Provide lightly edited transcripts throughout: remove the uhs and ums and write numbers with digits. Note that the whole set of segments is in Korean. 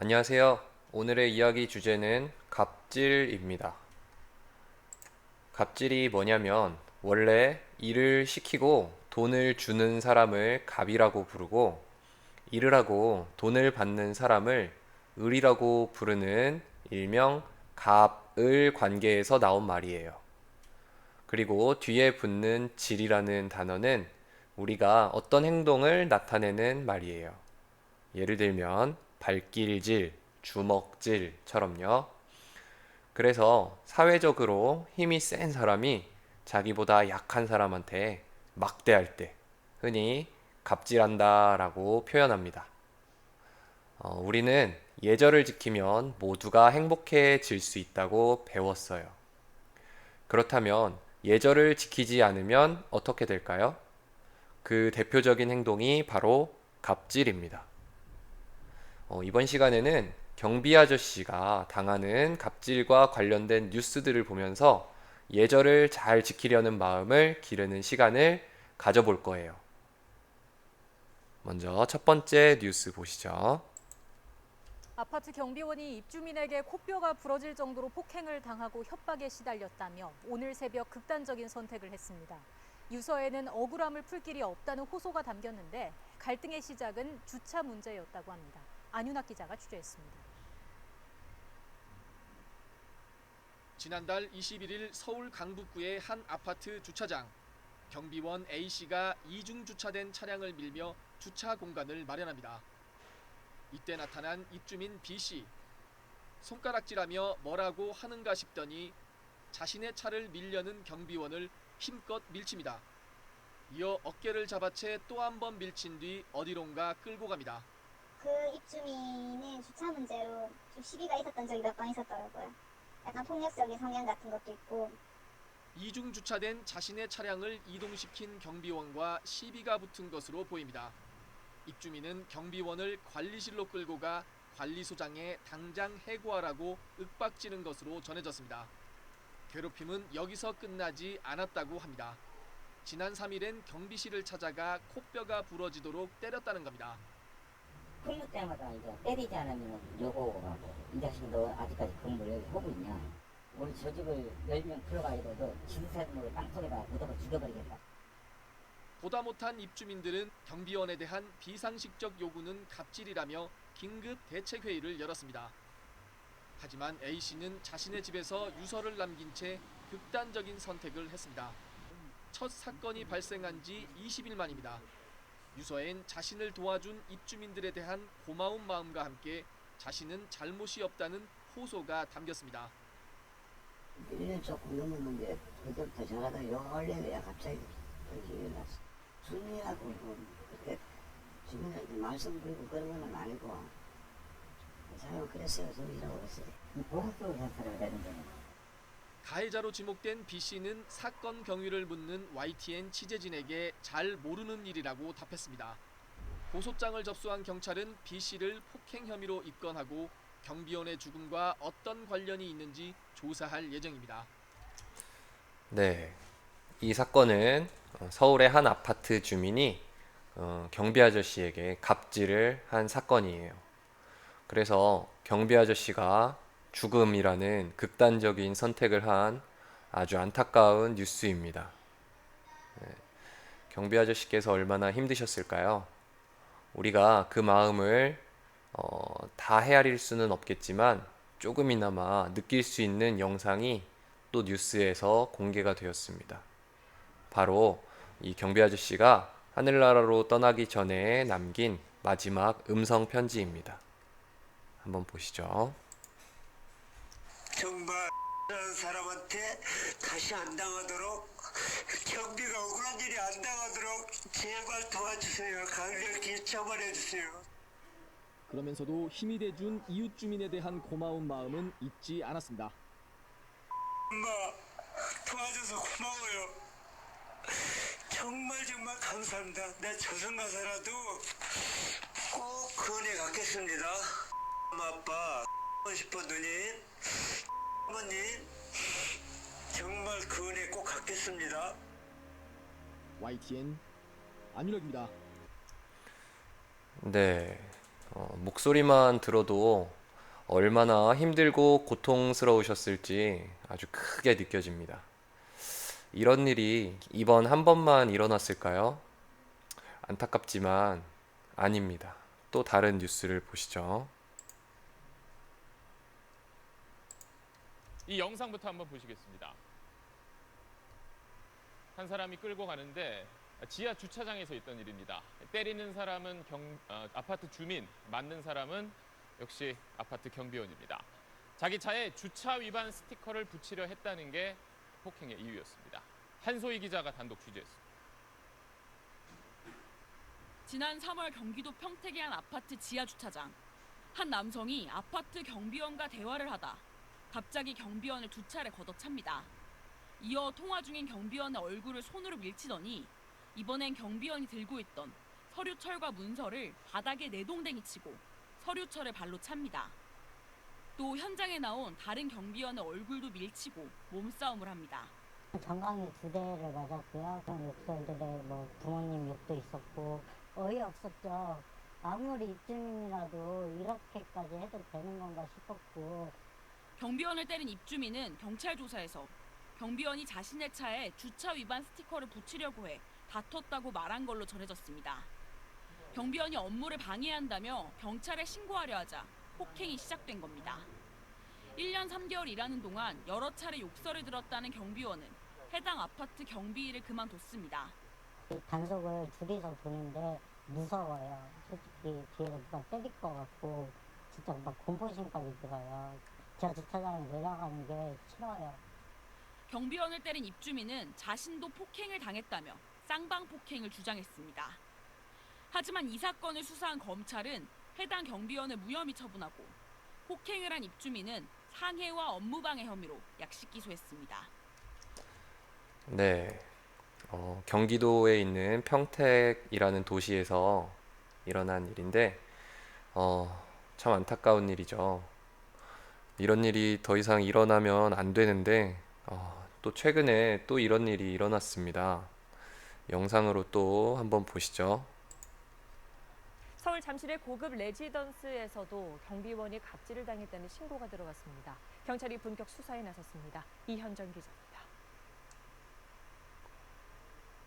안녕하세요. 오늘의 이야기 주제는 갑질입니다. 갑질이 뭐냐면 원래 일을 시키고 돈을 주는 사람을 갑이라고 부르고 일을 하고 돈을 받는 사람을 을이라고 부르는 일명 갑을 관계에서 나온 말이에요. 그리고 뒤에 붙는 질이라는 단어는 우리가 어떤 행동을 나타내는 말이에요. 예를 들면 발길질, 주먹질처럼요. 그래서 사회적으로 힘이 센 사람이 자기보다 약한 사람한테 막대할 때 흔히 갑질한다라고 표현합니다. 우리는 예절을 지키면 모두가 행복해질 수 있다고 배웠어요. 그렇다면 예절을 지키지 않으면 어떻게 될까요? 그 대표적인 행동이 바로 갑질입니다. 이번 시간에는 경비 아저씨가 당하는 갑질과 관련된 뉴스들을 보면서 예절을 잘 지키려는 마음을 기르는 시간을 가져볼 거예요. 먼저 첫 번째 뉴스 보시죠. 아파트 경비원이 입주민에게 코뼈가 부러질 정도로 폭행을 당하고 협박에 시달렸다며 오늘 새벽 극단적인 선택을 했습니다. 유서에는 억울함을 풀 길이 없다는 호소가 담겼는데 갈등의 시작은 주차 문제였다고 합니다. 안윤학 기자가 취재했습니다. 지난달 21일 서울 강북구의 한 아파트 주차장. 경비원 A씨가 이중 주차된 차량을 밀며 주차 공간을 마련합니다. 이때 나타난 입주민 B씨. 손가락질하며 뭐라고 하는가 싶더니 자신의 차를 밀려는 경비원을 힘껏 밀칩니다. 이어 어깨를 잡아채 또 한 번 밀친 뒤 어디론가 끌고 갑니다. 그 입주민은 주차 문제로 좀 시비가 있었던 적이 몇 번 있었더라고요. 약간 폭력적인 성향 같은 것도 있고. 이중 주차된 자신의 차량을 이동시킨 경비원과 시비가 붙은 것으로 보입니다. 입주민은 경비원을 관리실로 끌고 가 관리소장에 당장 해고하라고 윽박지른 것으로 전해졌습니다. 괴롭힘은 여기서 끝나지 않았다고 합니다. 지난 3일엔 경비실을 찾아가 코뼈가 부러지도록 때렸다는 겁니다. 폭력 때마다 이제 때리지 않으면 요거하고 이 자식 너 아직까지 건물 여기 하고 있냐? 우리 저 집을 10명 풀어가지고 너 진세로 땅속에다 묻어서 죽여버리겠다. 보다 못한 입주민들은 경비원에 대한 비상식적 요구는 갑질이라며 긴급 대책회의를 열었습니다. 하지만 A씨는 자신의 집에서 유서를 남긴 채 극단적인 선택을 했습니다. 첫 사건이 발생한 지 20일 만입니다. 유서엔 자신을 도와준 입주민들에 대한 고마운 마음과 함께 자신은 잘못이 없다는 호소가 담겼습니다. 1년 조금 넘었는데 그때부터 전화가 영 원래야 갑자기 그렇게 일어났어. 주민이라고 그렇게 주민한테 말씀 드리고 그런 건 아니고 사람은 그랬어요. 주민이라고 그랬어요. 보석으로 해서를 내는 거는. 가해자로 지목된 B씨는 사건 경위를 묻는 YTN 취재진에게 잘 모르는 일이라고 답했습니다. 고소장을 접수한 경찰은 B씨를 폭행 혐의로 입건하고 경비원의 죽음과 어떤 관련이 있는지 조사할 예정입니다. 네, 이 사건은 서울의 한 아파트 주민이 경비 아저씨에게 갑질을 한 사건이에요. 그래서 경비 아저씨가 죽음이라는 극단적인 선택을 한 아주 안타까운 뉴스입니다. 경비 아저씨께서 얼마나 힘드셨을까요? 우리가 그 마음을 다 헤아릴 수는 없겠지만 조금이나마 느낄 수 있는 영상이 또 뉴스에서 공개가 되었습니다. 바로 이 경비 아저씨가 하늘나라로 떠나기 전에 남긴 마지막 음성 편지입니다. 한번 보시죠. 정말 그런 사람한테 다시 안 당하도록 경비가 억울한 일이 안 당하도록 제발 도와주세요. 강력히 처벌해주세요. 그러면서도 힘이 돼준 이웃 주민에 대한 고마운 마음은 잊지 않았습니다. 엄마 도와줘서 고마워요. 정말 정말 감사합니다. 내 저승 가서라도 꼭 그 은혜 갚겠습니다. 엄마 아빠 싶어 누님 어머님 정말 그 은혜 꼭 갚겠습니다. YTN 안윤혁입니다. 네, 목소리만 들어도 얼마나 힘들고 고통스러우셨을지 아주 크게 느껴집니다. 이런 일이 이번 한 번만 일어났을까요? 안타깝지만 아닙니다. 또 다른 뉴스를 보시죠. 이 영상부터 한번 보시겠습니다. 한 사람이 끌고 가는데 지하 주차장에서 있던 일입니다. 때리는 사람은 아파트 주민, 맞는 사람은 역시 아파트 경비원입니다. 자기 차에 주차 위반 스티커를 붙이려 했다는 게 폭행의 이유였습니다. 한소희 기자가 단독 취재했습니다. 지난 3월 경기도 평택의 한 아파트 지하 주차장. 한 남성이 아파트 경비원과 대화를 하다 갑자기 경비원을 두 차례 걷어찹니다. 이어 통화 중인 경비원의 얼굴을 손으로 밀치더니 이번엔 경비원이 들고 있던 서류철과 문서를 바닥에 내동댕이 치고 서류철을 발로 찹니다. 또 현장에 나온 다른 경비원의 얼굴도 밀치고 몸싸움을 합니다. 전광이 2대를 맞았고요. 그런 욕설들에 뭐 부모님 욕도 있었고 어이없었죠. 아무리 입주민이라도 이렇게까지 해도 되는 건가 싶었고. 경비원을 때린 입주민은 경찰 조사에서 경비원이 자신의 차에 주차 위반 스티커를 붙이려고 해 다퉜다고 말한 걸로 전해졌습니다. 경비원이 업무를 방해한다며 경찰에 신고하려 하자 폭행이 시작된 겁니다. 1년 3개월 일하는 동안 여러 차례 욕설을 들었다는 경비원은 해당 아파트 경비일을 그만뒀습니다. 단속을 둘이서 보는데 무서워요. 솔직히 뒤에서 누가 때릴 것 같고 진짜 막 공포심까지 들어요. 제가 주차장에 내려가는 게 싫어요. 경비원을 때린 입주민은 자신도 폭행을 당했다며 쌍방폭행을 주장했습니다. 하지만 이 사건을 수사한 검찰은 해당 경비원을 무혐의 처분하고 폭행을 한 입주민은 상해와 업무방해 혐의로 약식 기소했습니다. 네, 경기도에 있는 평택이라는 도시에서 일어난 일인데 참 안타까운 일이죠. 이런 일이 더 이상 일어나면 안 되는데 또 최근에 또 이런 일이 일어났습니다. 영상으로 또 한번 보시죠. 서울 잠실의 고급 레지던스에서도 경비원이 갑질을 당했다는 신고가 들어왔습니다. 경찰이 본격 수사에 나섰습니다. 이현정 기자입니다.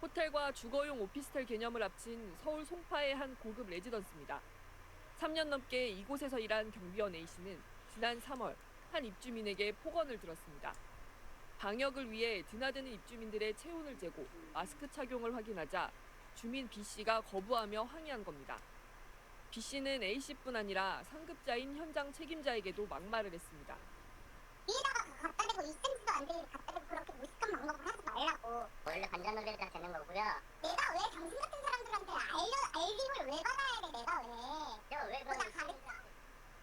호텔과 주거용 오피스텔 개념을 합친 서울 송파의 한 고급 레지던스입니다. 3년 넘게 이곳에서 일한 경비원 A씨는 지난 3월 한 입주민에게 폭언을 들었습니다. 방역을 위해 드나드는 입주민들의 체온을 재고 마스크 착용을 확인하자 주민 B씨가 거부하며 항의한 겁니다. B씨는 A씨뿐 아니라 상급자인 현장 책임자에게도 막말을 했습니다. 위에다가 갖다 대고 2cm도 안 되게 갖다 대고 그렇게 무식한 방법을 하지 말라고. 원래 관자놀이가 되는 거고요. 내가 왜 당신 같은 사람들한테 알림을 왜 받아야 돼, 내가 왜. 왜 그러는 가르쳐.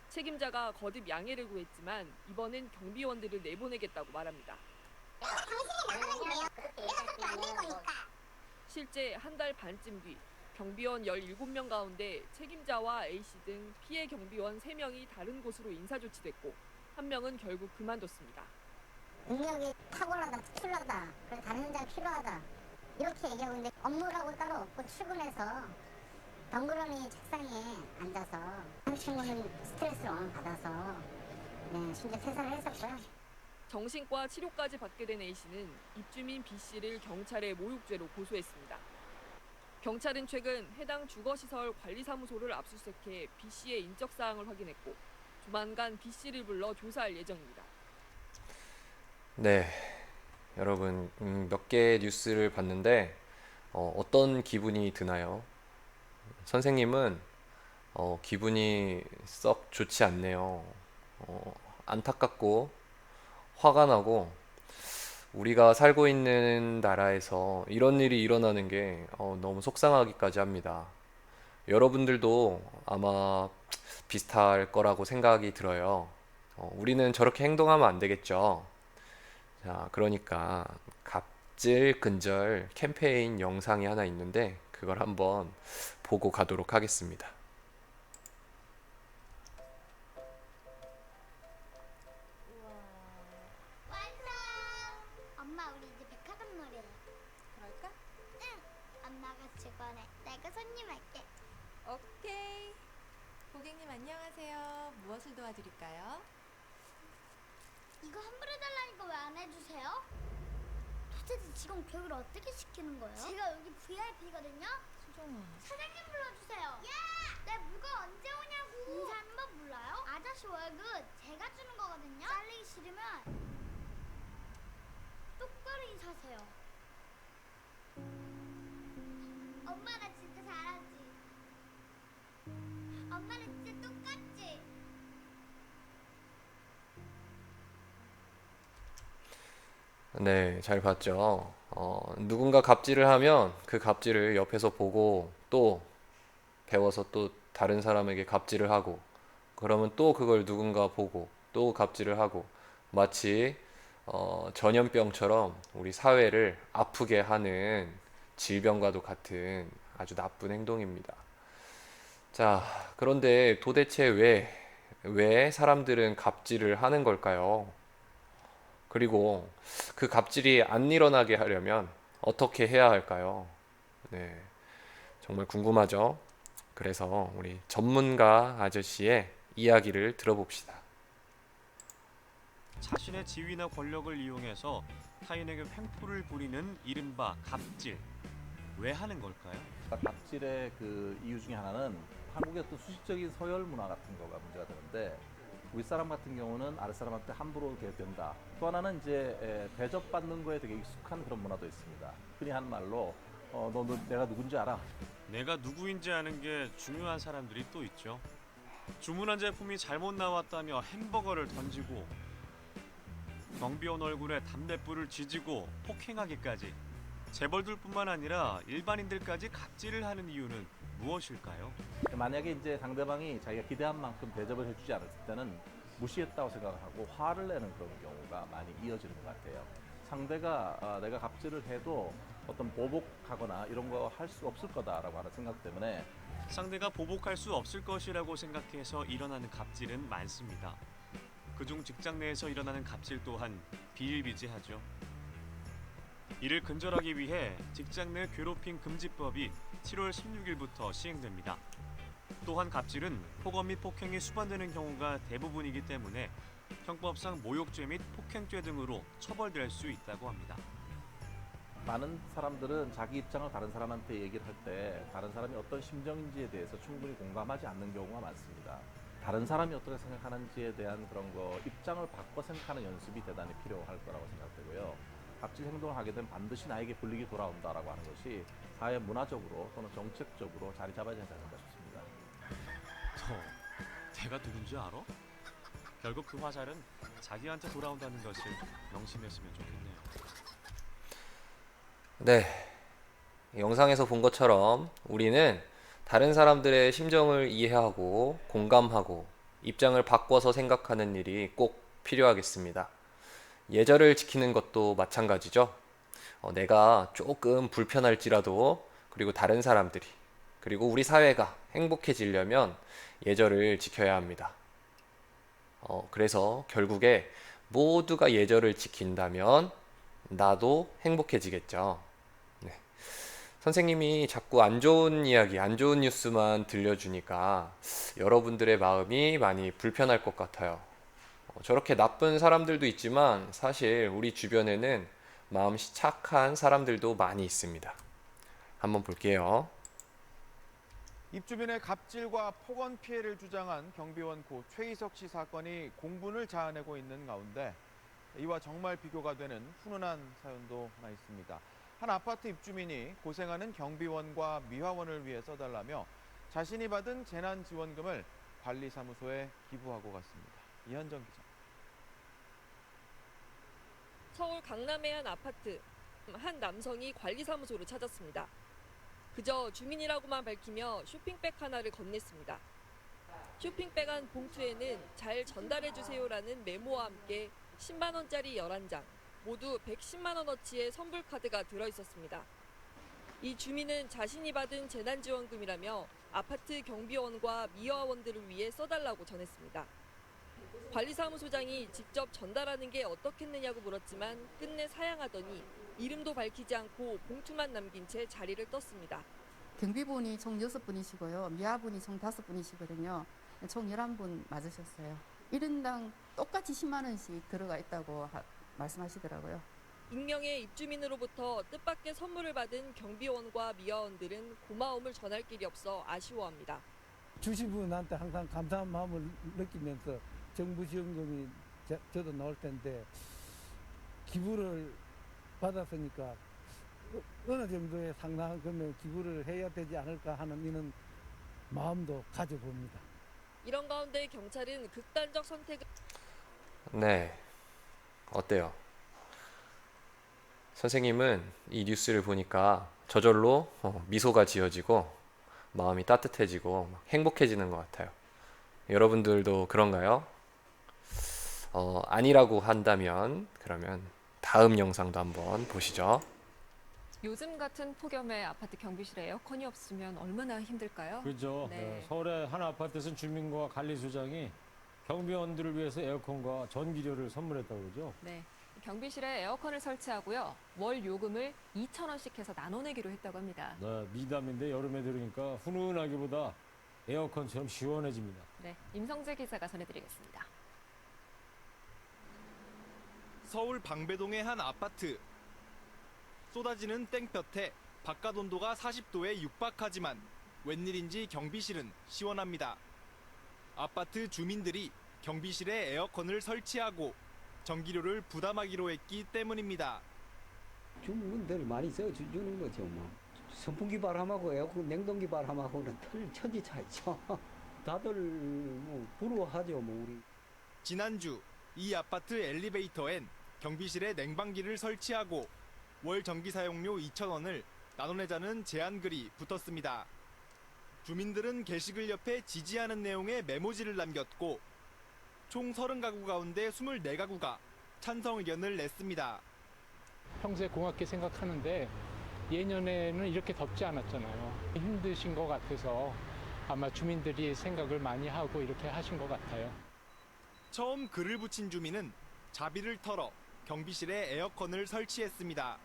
책임자가 거듭 양해를 구했지만 이번엔 경비원들을 내보내겠다고 말합니다. 당신이 나가면 돼요. 내가 그렇게 안 될 거니까. 실제 한 달 반쯤 뒤 경비원 17명 가운데 책임자와 A씨 등 피해 경비원 3명이 다른 곳으로 인사조치됐고 한 명은 결국 그만뒀습니다. 능력이 탁월하다, 특출나다, 그래 다른 현장 필요하다 이렇게 얘기하고 있는데 업무라고 따로 없고 출근해서 덩그러니 책상에 앉아서 한 친구는 스트레스를 오늘 받아서 심지어 퇴사를 했었고요. 정신과 치료까지 받게 된 A씨는 입주민 B씨를 경찰에 모욕죄로 고소했습니다. 경찰은 최근 해당 주거시설 관리사무소를 압수수색해 B씨의 인적사항을 확인했고 조만간 B씨를 불러 조사할 예정입니다. 네, 여러분 몇 개의 뉴스를 봤는데 어떤 기분이 드나요? 선생님은 기분이 썩 좋지 않네요. 안타깝고 화가 나고 우리가 살고 있는 나라에서 이런 일이 일어나는 게 너무 속상하기까지 합니다. 여러분들도 아마 비슷할 거라고 생각이 들어요. 우리는 저렇게 행동하면 안 되겠죠. 자, 그러니까 갑질 근절 캠페인 영상이 하나 있는데 그걸 한번 보고 가도록 하겠습니다. 엄마 우리 이제 백화점 놀이래. 그럴까? 응. 엄마가 직원해. 내가 손님 할게. 오케이. 고객님 안녕하세요. 무엇을 도와드릴까요? 이거 환불해달라니까 왜 안 해주세요? 도대체 직원 교육을 어떻게 시키는 거예요? 제가 여기 VIP거든요? 수정아. 사장님 불러주세요. 내 물건 언제 오냐고. 인사하는 법 몰라요? 아저씨 월급 제가 주는 거거든요. 잘리기 싫으면 똑바로 인사하세요. 엄마 나 진짜 잘하지? 엄마는 진짜 똑같지? 네, 잘 봤죠. 누군가 갑질을 하면 그 갑질을 옆에서 보고 또 배워서 또 다른 사람에게 갑질을 하고 그러면 또 그걸 누군가 보고 또 갑질을 하고 마치 전염병처럼 우리 사회를 아프게 하는 질병과도 같은 아주 나쁜 행동입니다. 자, 그런데 도대체 왜 사람들은 갑질을 하는 걸까요? 그리고 그 갑질이 안 일어나게 하려면 어떻게 해야 할까요? 네, 정말 궁금하죠? 그래서 우리 전문가 아저씨의 이야기를 들어봅시다. 자신의 지위나 권력을 이용해서 타인에게 횡포를 부리는 이른바 갑질. 왜 하는 걸까요? 갑질의 그 이유 중에 하나는 한국의 어떤 수식적인 서열 문화 같은 거가 문제가 되는데 윗사람 같은 경우는 아랫사람한테 함부로 대된다. 또 하나는 이제 대접받는 거에 되게 익숙한 그런 문화도 있습니다. 흔히 하는 말로 내가 누군지 알아? 내가 누구인지 아는 게 중요한 사람들이 또 있죠. 주문한 제품이 잘못 나왔다며 햄버거를 던지고 경비원 얼굴에 담뱃불을 지지고 폭행하기까지 재벌들뿐만 아니라 일반인들까지 갑질을 하는 이유는 무엇일까요? 만약에 이제 상대방이 자기가 기대한 만큼 대접을 해주지 않았을 때는 무시했다고 생각을 하고 화를 내는 그런 경우가 많이 이어지는 것 같아요. 상대가 내가 갑질을 해도 어떤 보복하거나 이런 거 할 수 없을 거다라고 하는 생각 때문에 상대가 보복할 수 없을 것이라고 생각해서 일어나는 갑질은 많습니다. 그중 직장 내에서 일어나는 갑질 또한 비일비재하죠. 이를 근절하기 위해 직장 내 괴롭힘 금지법이 7월 16일부터 시행됩니다. 또한 갑질은 폭언 및 폭행이 수반되는 경우가 대부분이기 때문에 형법상 모욕죄 및 폭행죄 등으로 처벌될 수 있다고 합니다. 많은 사람들은 자기 입장을 다른 사람한테 얘기를 할 때 다른 사람이 어떤 심정인지에 대해서 충분히 공감하지 않는 경우가 많습니다. 다른 사람이 어떻게 생각하는지에 대한 그런 거 입장을 바꿔 생각하는 연습이 대단히 필요할 거라고 생각되고요. 갑질 행동을 하게 되면 반드시 나에게 불리기 돌아온다라고 하는 것이 사회 문화적으로 또는 정책적으로 자리 잡아야 되지 않을까 싶습니다. 너 내가 누군지 알아? 결국 그 화살은 자기한테 돌아온다는 것을 명심했으면 좋겠네요. 네, 영상에서 본 것처럼 우리는 다른 사람들의 심정을 이해하고 공감하고 입장을 바꿔서 생각하는 일이 꼭 필요하겠습니다. 예절을 지키는 것도 마찬가지죠. 내가 조금 불편할지라도 그리고 다른 사람들이 그리고 우리 사회가 행복해지려면 예절을 지켜야 합니다. 그래서 결국에 모두가 예절을 지킨다면 나도 행복해지겠죠. 네. 선생님이 자꾸 안 좋은 이야기, 안 좋은 뉴스만 들려주니까 여러분들의 마음이 많이 불편할 것 같아요. 저렇게 나쁜 사람들도 있지만 사실 우리 주변에는 마음씨 착한 사람들도 많이 있습니다. 한번 볼게요. 입주민의 갑질과 폭언 피해를 주장한 경비원 고 최희석 씨 사건이 공분을 자아내고 있는 가운데 이와 정말 비교가 되는 훈훈한 사연도 하나 있습니다. 한 아파트 입주민이 고생하는 경비원과 미화원을 위해 써달라며 자신이 받은 재난지원금을 관리사무소에 기부하고 갔습니다. 이현정 기자. 서울 강남의 한 아파트, 한 남성이 관리사무소를 찾았습니다. 그저 주민이라고만 밝히며 쇼핑백 하나를 건넸습니다. 쇼핑백 안 봉투에는 잘 전달해주세요라는 메모와 함께 10만 원짜리 11장, 모두 110만 원어치의 선불카드가 들어있었습니다. 이 주민은 자신이 받은 재난지원금이라며 아파트 경비원과 미화원들을 위해 써달라고 전했습니다. 관리사무소장이 직접 전달하는 게 어떻겠느냐고 물었지만 끝내 사양하더니 이름도 밝히지 않고 봉투만 남긴 채 자리를 떴습니다. 경비분이 총 6분이시고요. 미화분이 총 5분이시거든요. 총 11분 맞으셨어요. 1인당 똑같이 10만 원씩 들어가 있다고 말씀하시더라고요. 익명의 입주민으로부터 뜻밖의 선물을 받은 경비원과 미화원들은 고마움을 전할 길이 없어 아쉬워합니다. 주신 분한테 항상 감사한 마음을 느끼면서 정부 지원금이 저도 나올 텐데 기부를 받았으니까 어느 정도의 상당한 금액 기부를 해야 되지 않을까 하는 이런 마음도 가져봅니다. 이런 가운데 경찰은 극단적 선택을 네, 어때요? 선생님은 이 뉴스를 보니까 저절로 미소가 지어지고 마음이 따뜻해지고 막 행복해지는 것 같아요. 여러분들도 그런가요? 아니라고 한다면 그러면 다음 영상도 한번 보시죠. 요즘 같은 폭염에 아파트 경비실에 에어컨이 없으면 얼마나 힘들까요? 그렇죠. 네. 서울의 한 아파트에서는 주민과 관리소장이 경비원들을 위해서 에어컨과 전기료를 선물했다고 그러죠. 네. 경비실에 에어컨을 설치하고요. 월 요금을 2,000원씩 해서 나눠내기로 했다고 합니다. 네, 미담인데 여름에 들으니까 훈훈하기보다 에어컨처럼 시원해집니다. 네, 임성재 기자가 전해드리겠습니다. 서울 방배동의 한 아파트. 쏟아지는 땡볕에 바깥 온도가 40도에 육박하지만 웬일인지 경비실은 시원합니다. 아파트 주민들이 경비실에 에어컨을 설치하고 전기료를 부담하기로 했기 때문입니다. 주민들 많이 써주는 거죠. 뭐. 선풍기 바람하고 에어컨 냉동기 바람하고는 천지 차이죠. 다들 뭐 부러워하죠. 뭐 우리. 지난주 이 아파트 엘리베이터엔 경비실에 냉방기를 설치하고 월 전기 사용료 2,000원을 나눠내자는 제안글이 붙었습니다. 주민들은 게시글 옆에 지지하는 내용의 메모지를 남겼고 총 30가구 가운데 24가구가 찬성 의견을 냈습니다. 평소에 고맙게 생각하는데 예년에는 이렇게 덥지 않았잖아요. 힘드신 것 같아서 아마 주민들이 생각을 많이 하고 이렇게 하신 것 같아요. 처음 글을 붙인 주민은 자비를 털어 경비실에 에어컨을 설치했습니다.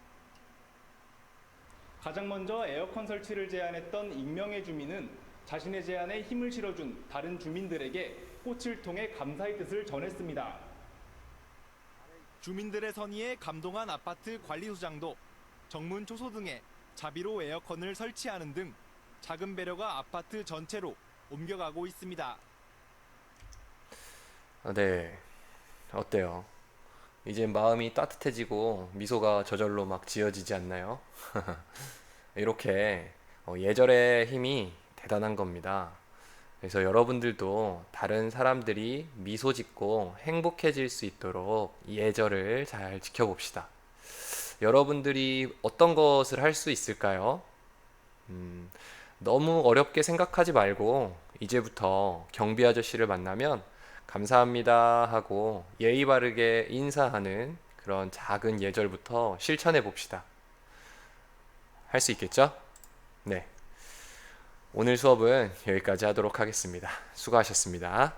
가장 먼저 에어컨 설치를 제안했던 익명의 주민은 자신의 제안에 힘을 실어준 다른 주민들에게 꽃을 통해 감사의 뜻을 전했습니다. 주민들의 선의에 감동한 아파트 관리소장도 정문 초소 등에 자비로 에어컨을 설치하는 등 작은 배려가 아파트 전체로 옮겨가고 있습니다. 네, 어때요? 이제 마음이 따뜻해지고 미소가 저절로 막 지어지지 않나요? 이렇게 예절의 힘이 대단한 겁니다. 그래서 여러분들도 다른 사람들이 미소 짓고 행복해질 수 있도록 예절을 잘 지켜봅시다. 여러분들이 어떤 것을 할 수 있을까요? 너무 어렵게 생각하지 말고 이제부터 경비 아저씨를 만나면 감사합니다 하고 예의 바르게 인사하는 그런 작은 예절부터 실천해 봅시다. 할 수 있겠죠? 네. 오늘 수업은 여기까지 하도록 하겠습니다. 수고하셨습니다.